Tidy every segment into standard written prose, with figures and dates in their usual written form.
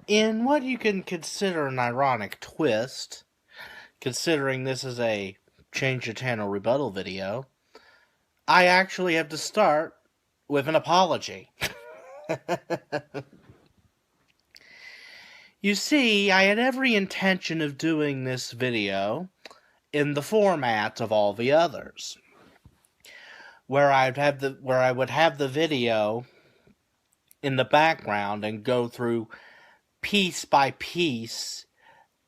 In what you can consider an ironic twist, considering this is a change the channel rebuttal video, I actually have to start with an apology. You see, I had every intention of doing this video in the format of all the others, where I would have the video in the background and go through piece by piece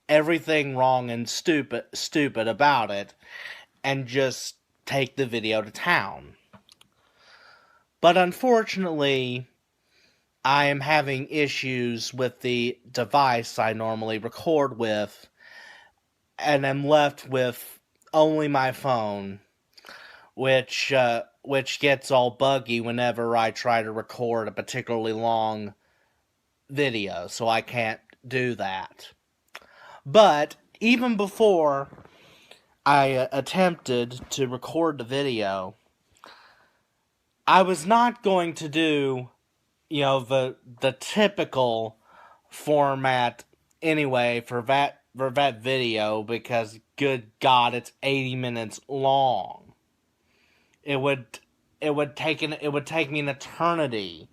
everything wrong and stupid about it, and just take the video to town. But unfortunately, I am having issues with the device I normally record with, and I'm left with only my phone, which gets all buggy whenever I try to record a particularly long video, so I can't do that. But even before I attempted to record the video, I was not going to do, the typical format anyway for that video, because good God, it's 80 minutes long. It would take me an eternity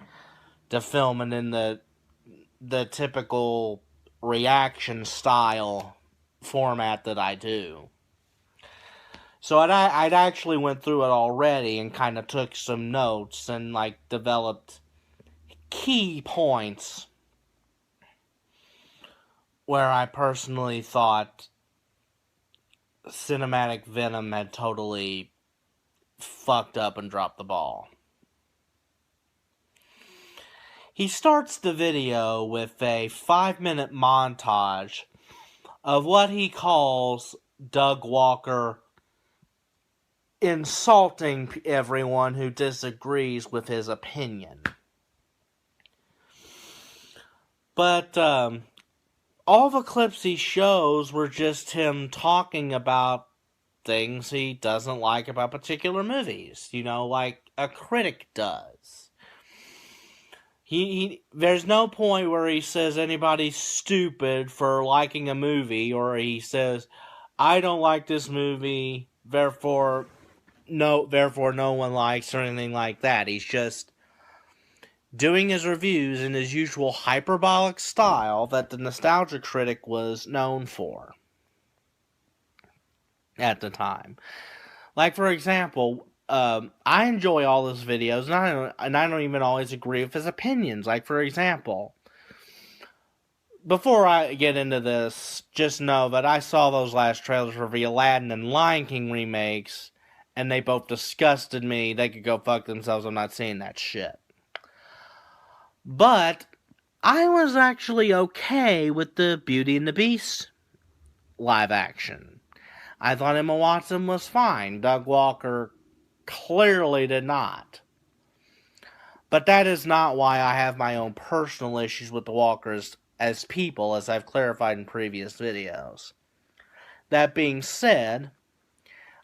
to film it in the typical reaction style format that I do. So I'd actually went through it already and kind of took some notes and developed key points where I personally thought Cinematic Venom had totally fucked up and dropped the ball. He starts the video with a 5-minute montage of what he calls Doug Walker insulting everyone who disagrees with his opinion. But all the clips he shows were just him talking about things he doesn't like about particular movies, like a critic does. There's no point where he says anybody's stupid for liking a movie, or he says, I don't like this movie, therefore no one likes, or anything like that. He's just doing his reviews in his usual hyperbolic style that the nostalgia critic was known for at the time. Like, for example, I enjoy all his videos, and I don't even always agree with his opinions. Like, for example, before I get into this, just know that I saw those last trailers for the Aladdin and Lion King remakes, and they both disgusted me. They could go fuck themselves. I'm not seeing that shit. But I was actually okay with the Beauty and the Beast live action. I thought Emma Watson was fine. Doug Walker clearly did not. But that is not why I have my own personal issues with the Walkers as people, as I've clarified in previous videos. That being said,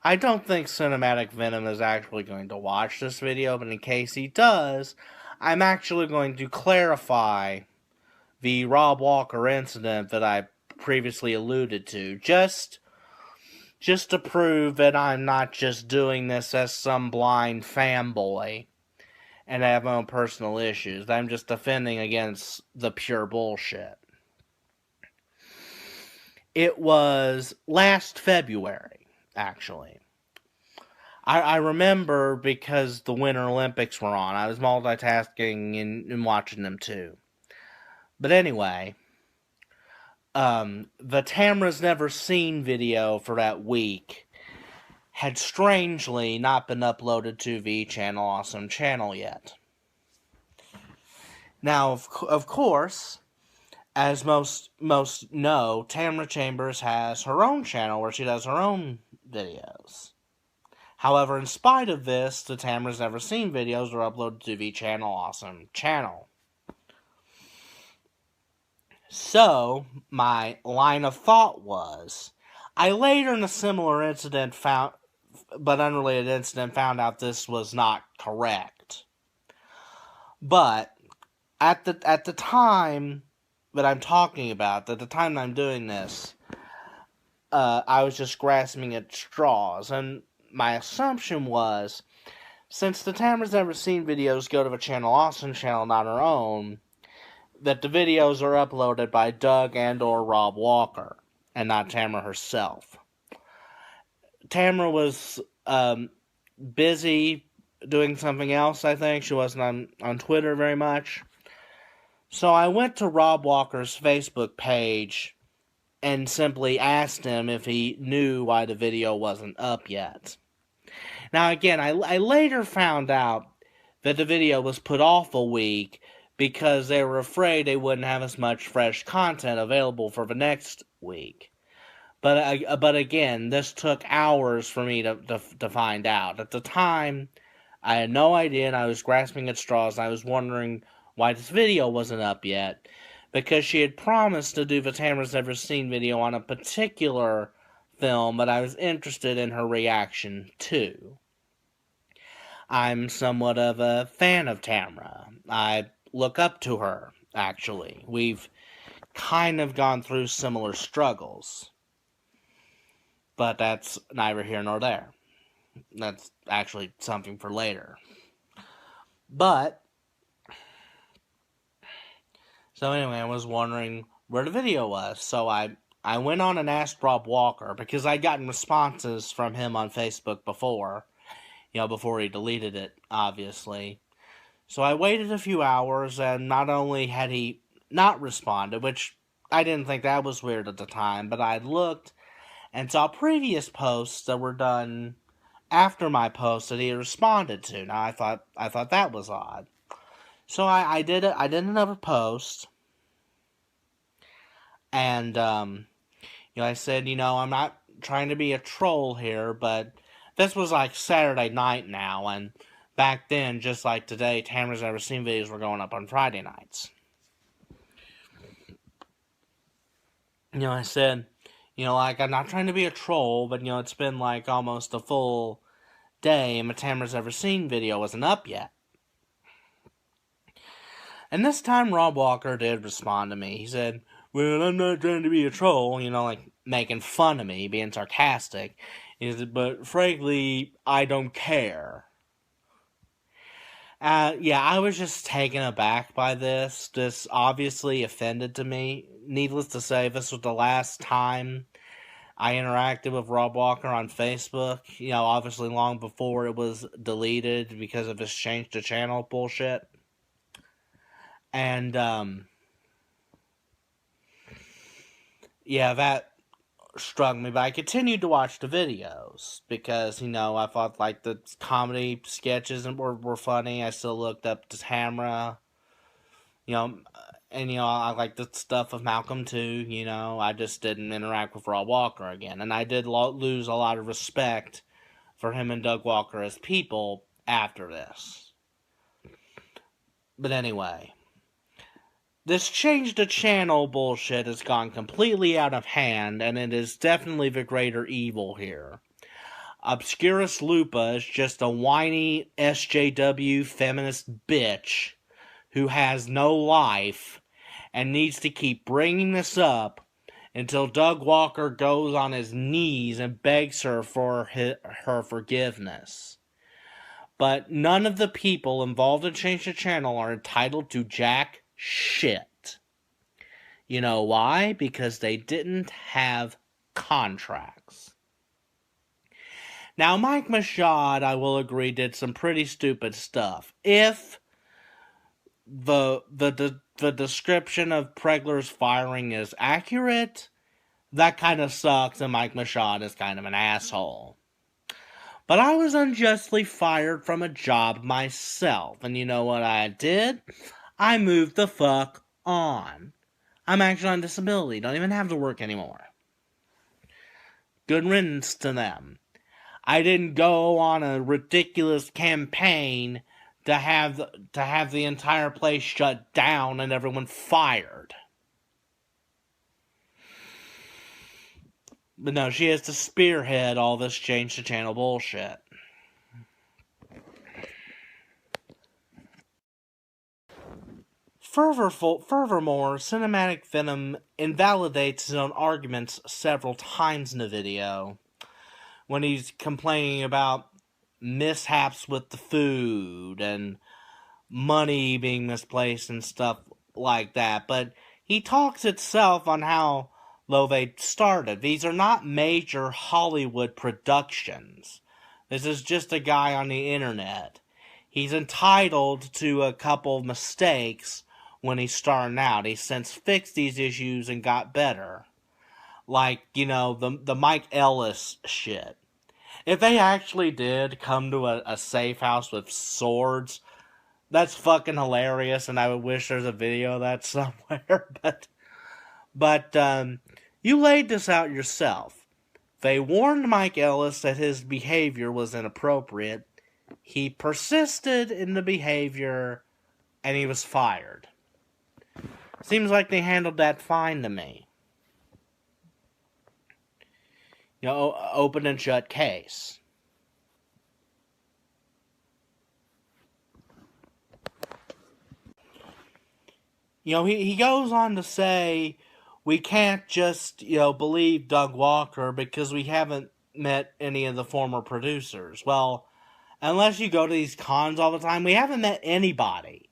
I don't think Cinematic Venom is actually going to watch this video, but in case he does, I'm actually going to clarify the Rob Walker incident that I previously alluded to, just to prove that I'm not just doing this as some blind fanboy and I have my own personal issues. I'm just defending against the pure bullshit. It was last February, actually. I remember because the Winter Olympics were on. I was multitasking and watching them too. But anyway, the Tamra's Never Seen video for that week had strangely not been uploaded to the Channel Awesome channel yet. Now, of course, as most know, Tamra Chambers has her own channel where she does her own videos. However, in spite of this, the Tamra's Never Seen videos are uploaded to the Channel Awesome channel. So, my line of thought was, I later in a similar incident unrelated incident, found out this was not correct. But, at the time, that I'm talking about, at the time I'm doing this, I was just grasping at straws, and my assumption was, since the Tamara's Never Seen videos go to the Channel Austin channel, not her own, that the videos are uploaded by Doug and or Rob Walker, and not Tamara herself. Tamara was busy doing something else, I think. She wasn't on Twitter very much. So I went to Rob Walker's Facebook page and simply asked him if he knew why the video wasn't up yet. Now again, I later found out that the video was put off a week because they were afraid they wouldn't have as much fresh content available for the next week. But again, this took hours for me to find out. At the time, I had no idea, and I was grasping at straws, and I was wondering why this video wasn't up yet, because she had promised to do the Tamara's Never Seen video on a particular film that I was interested in her reaction to. I'm somewhat of a fan of Tamara. I look up to her, actually. We've kind of gone through similar struggles. But that's neither here nor there. That's actually something for later. But, so anyway, I was wondering where the video was. So I went on and asked Rob Walker, because I'd gotten responses from him on Facebook before. Before he deleted it, obviously. So I waited a few hours, and not only had he not responded, which I didn't think that was weird at the time, but I looked and saw previous posts that were done after my post that he had responded to. Now I thought that was odd. So I did it. I did another post, and I said, I'm not trying to be a troll here, but this was like Saturday night now, and back then, just like today, Tamara's Never Seen videos were going up on Friday nights. I said, I'm not trying to be a troll, but, it's been like almost a full day, and my Tamara's Never Seen video wasn't up yet. And this time, Rob Walker did respond to me. He said, well, I'm not trying to be a troll, like making fun of me, being sarcastic. He said, but frankly, I don't care. I was just taken aback by this. This obviously offended to me. Needless to say, this was the last time I interacted with Rob Walker on Facebook. Obviously long before it was deleted because of his change to channel bullshit. And, that struck me, but I continued to watch the videos because, I thought, like, the comedy sketches were funny. I still looked up to Tamara, and, I liked the stuff of Malcolm, too, I just didn't interact with Rob Walker again, and I did lose a lot of respect for him and Doug Walker as people after this. But anyway, this change to channel bullshit has gone completely out of hand, and it is definitely the greater evil here. Obscurus Lupa is just a whiny SJW feminist bitch who has no life and needs to keep bringing this up until Doug Walker goes on his knees and begs her for her forgiveness. But none of the people involved in Change the Channel are entitled to jack shit. You know why? Because they didn't have contracts. Now, Mike Machad, I will agree, did some pretty stupid stuff. If the description of Pregler's firing is accurate, that kind of sucks, and Mike Machad is kind of an asshole. But I was unjustly fired from a job myself, and you know what I did? I moved the fuck on. I'm actually on disability, don't even have to work anymore. Good riddance to them. I didn't go on a ridiculous campaign to have the entire place shut down and everyone fired. But no, she has to spearhead all this change to channel bullshit. Furthermore, Cinematic Venom invalidates his own arguments several times in the video when he's complaining about mishaps with the food and money being misplaced and stuff like that. But he talks itself on how low they started. These are not major Hollywood productions. This is just a guy on the internet. He's entitled to a couple of mistakes when he's starting out. He's since fixed these issues and got better. Like, the Mike Ellis shit. If they actually did come to a safe house with swords, that's fucking hilarious, and I would wish there's a video of that somewhere. But you laid this out yourself. They warned Mike Ellis that his behavior was inappropriate. He persisted in the behavior, and he was fired. Seems like they handled that fine to me. Open and shut case. He goes on to say, we can't just, believe Doug Walker because we haven't met any of the former producers. Well, unless you go to these cons all the time, we haven't met anybody.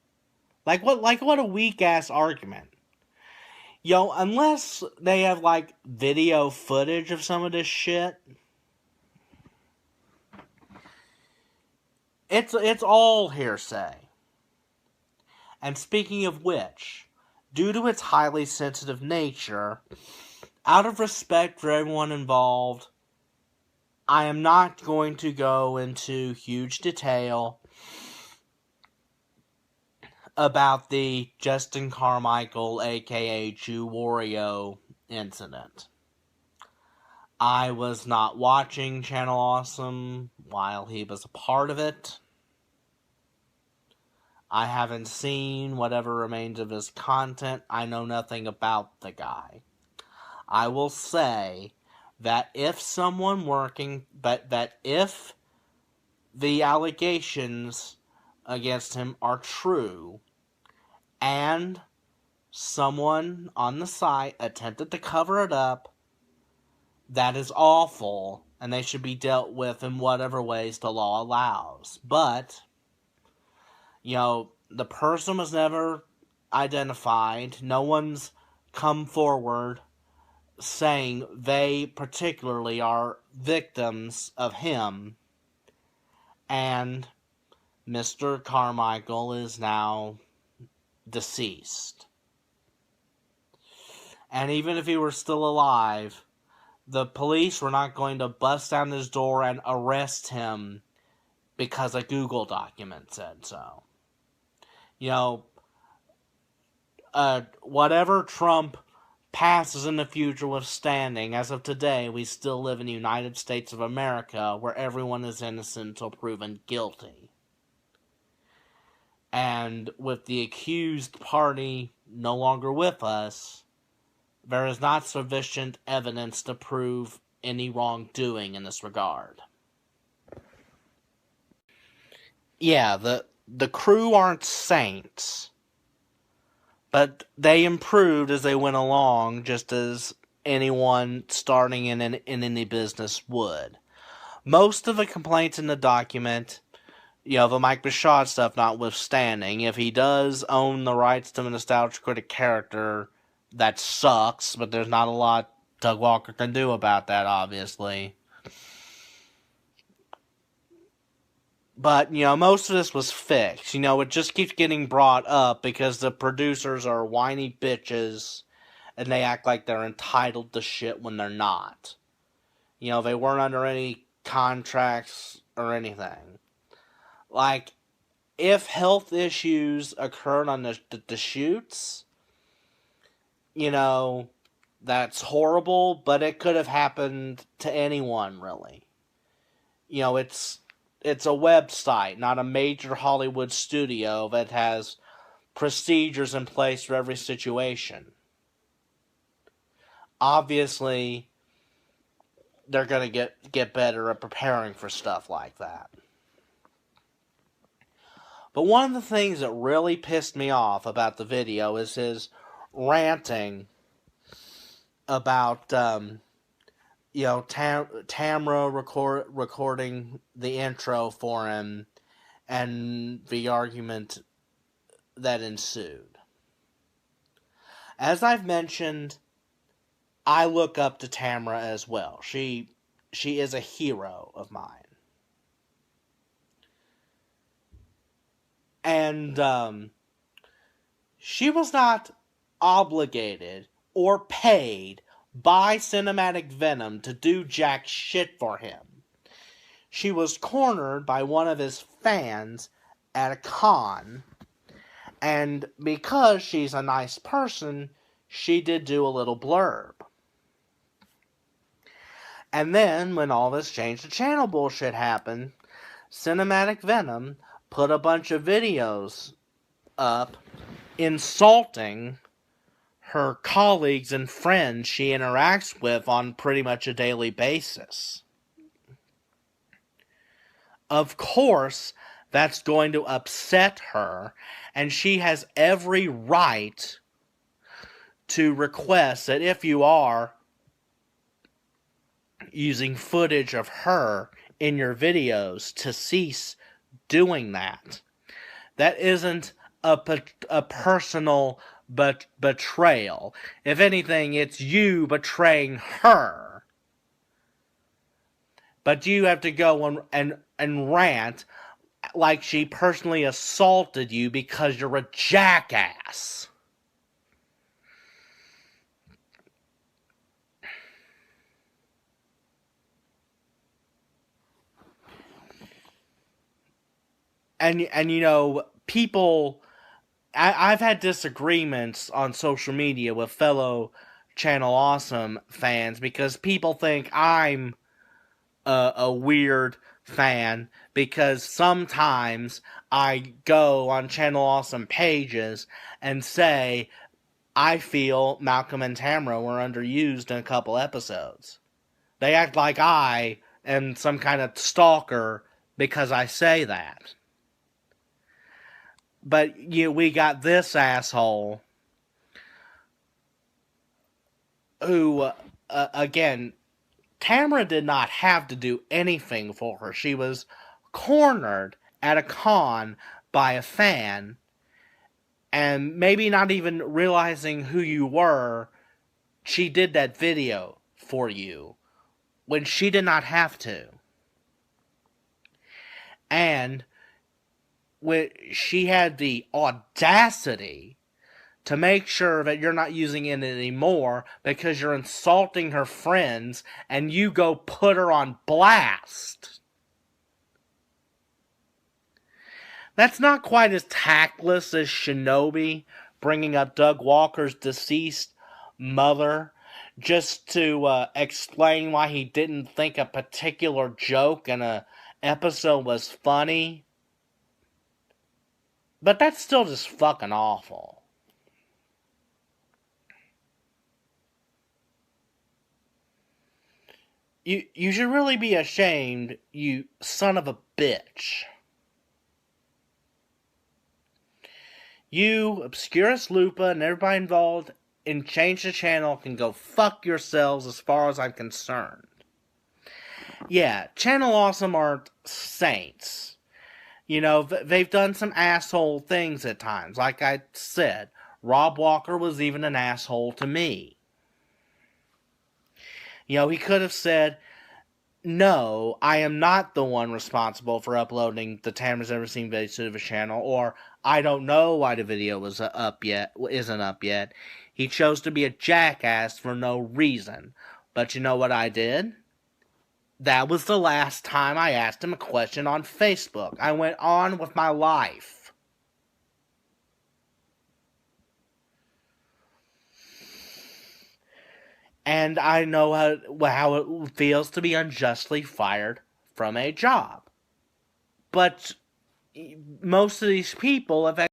Like what a weak-ass argument. Unless they have, video footage of some of this shit, it's all hearsay. And speaking of which, due to its highly sensitive nature, out of respect for everyone involved, I am not going to go into huge detail about the Justin Carmichael, aka Jew Wario, incident. I was not watching Channel Awesome while he was a part of it. I haven't seen whatever remains of his content. I know nothing about the guy. I will say that if if the allegations against him are true, and someone on the site attempted to cover it up, that is awful, and they should be dealt with in whatever ways the law allows. But the person was never identified. No one's come forward saying they particularly are victims of him. And Mr. Carmichael is now deceased. And even if he were still alive, the police were not going to bust down his door and arrest him because a Google document said so. Whatever Trump passes in the future with standing, as of today, we still live in the United States of America, where everyone is innocent until proven guilty. And with the accused party no longer with us, there is not sufficient evidence to prove any wrongdoing in this regard. Yeah, the crew aren't saints, but they improved as they went along, just as anyone starting in any business would. Most of the complaints in the document, the Mike Bashad stuff notwithstanding, if he does own the rights to the Nostalgia Critic character, that sucks, but there's not a lot Doug Walker can do about that, obviously. But, most of this was fixed. It just keeps getting brought up because the producers are whiny bitches and they act like they're entitled to shit when they're not. They weren't under any contracts or anything. If health issues occurred on the shoots, that's horrible, but it could have happened to anyone, really. It's a website, not a major Hollywood studio that has procedures in place for every situation. Obviously, they're going to get better at preparing for stuff like that. But one of the things that really pissed me off about the video is his ranting about, Tamra recording the intro for him and the argument that ensued. As I've mentioned, I look up to Tamra as well. She is a hero of mine. And she was not obligated or paid by Cinematic Venom to do jack shit for him. She was cornered by one of his fans at a con, and because she's a nice person, she did do a little blurb. And then, when all this change the channel bullshit happened, Cinematic Venom put a bunch of videos up insulting her colleagues and friends she interacts with on pretty much a daily basis. Of course, that's going to upset her, and she has every right to request that if you are using footage of her in your videos, to cease doing that. That isn't a personal betrayal. If anything, it's you betraying her. But you have to go and rant like she personally assaulted you because you're a jackass. And people, I've had disagreements on social media with fellow Channel Awesome fans because people think I'm a weird fan because sometimes I go on Channel Awesome pages and say I feel Malcolm and Tamra were underused in a couple episodes. They act like I am some kind of stalker because I say that. But we got this asshole who, again, Tamra did not have to do anything for her. She was cornered at a con by a fan, and maybe not even realizing who you were, she did that video for you when she did not have to. And she had the audacity to make sure that you're not using it anymore because you're insulting her friends, and you go put her on blast. That's not quite as tactless as Shinobi bringing up Doug Walker's deceased mother just to explain why he didn't think a particular joke in an episode was funny. But that's still just fucking awful. You should really be ashamed, you son of a bitch. You, Obscurus Lupa, and everybody involved in Change the Channel can go fuck yourselves as far as I'm concerned. Yeah, Channel Awesome aren't saints. They've done some asshole things at times. Like I said, Rob Walker was even an asshole to me. He could have said, no, I am not the one responsible for uploading the Tamra's Never Seen video to the channel, or I don't know why the video isn't up yet. He chose to be a jackass for no reason. But you know what I did? That was the last time I asked him a question on Facebook. I went on with my life. And I know how it feels to be unjustly fired from a job. But most of these people have